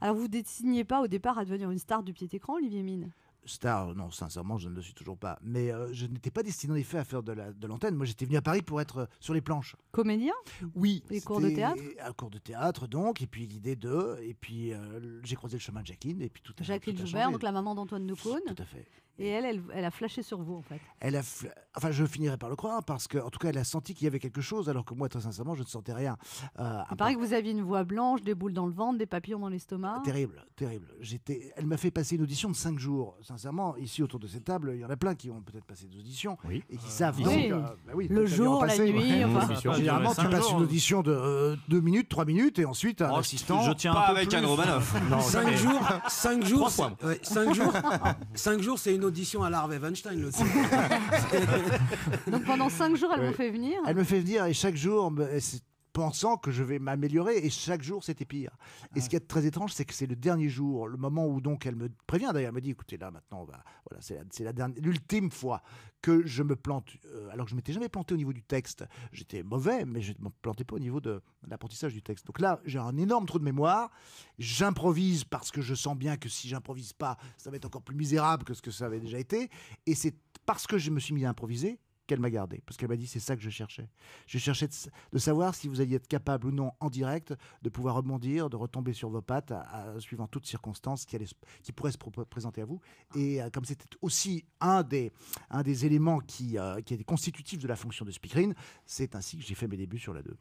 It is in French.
Alors, vous ne destiniez pas au départ à devenir une star du petit écran, Olivier Mine? Star, non, sincèrement, je ne le suis toujours pas. Mais je n'étais pas destiné en effet à faire de l'antenne. Moi, j'étais venu à Paris pour être sur les planches. Comédien? Oui, Et cours de théâtre? un cours de théâtre, donc, et puis l'idée de... Et puis j'ai croisé le chemin de Jacqueline, et puis tout a Jacqueline tout a Joubert, changé. donc la maman d'Antoine Decaune. Tout à fait. Et elle a flashé sur vous, en fait. Enfin, je finirais par le croire, parce qu'en tout cas, elle a senti qu'il y avait quelque chose, alors que moi, très sincèrement, je ne sentais rien. Il paraît que vous aviez une voix blanche, des boules dans le ventre, des papillons dans l'estomac. Terrible, terrible. Elle m'a fait passer une audition de 5 jours. Sincèrement, ici autour de cette table, il y en a plein qui ont peut-être passé des auditions et qui savent. Oui. Donc, Le jour, la nuit. Enfin. Généralement, tu passes une audition de 2 minutes, 3 minutes, et ensuite un assistant. Je tiens Pas un peu avec plus. Anne Romanoff. Non, 5 jamais. jours, 5 jours, 3 fois. 5 jours, 5 jours, c'est une audition à l'Harvey Weinstein. Le Donc pendant 5 jours, elle vous fait venir. Elle me fait venir et chaque jour, pensant que je vais m'améliorer, et chaque jour c'était pire. Et ce qui est très étrange, c'est que c'est le dernier jour, le moment où donc elle me prévient d'ailleurs, elle me dit écoutez là maintenant, voilà, c'est l'ultime fois que je me plante, alors que je m'étais jamais planté au niveau du texte. J'étais mauvais, mais je ne me plantais pas au niveau de l'apprentissage du texte. Donc là, j'ai un énorme trou de mémoire, j'improvise parce que je sens bien que si j'improvise pas, ça va être encore plus misérable que ce que ça avait déjà été, et c'est parce que je me suis mis à improviser qu'elle m'a gardé, parce qu'elle m'a dit c'est ça que je cherchais. Je cherchais de savoir si vous alliez être capable ou non en direct de pouvoir rebondir, de retomber sur vos pattes suivant toutes circonstances qui pourraient se présenter à vous. Et comme c'était aussi un des éléments qui était constitutif de la fonction de speakerine, c'est ainsi que j'ai fait mes débuts sur la 2.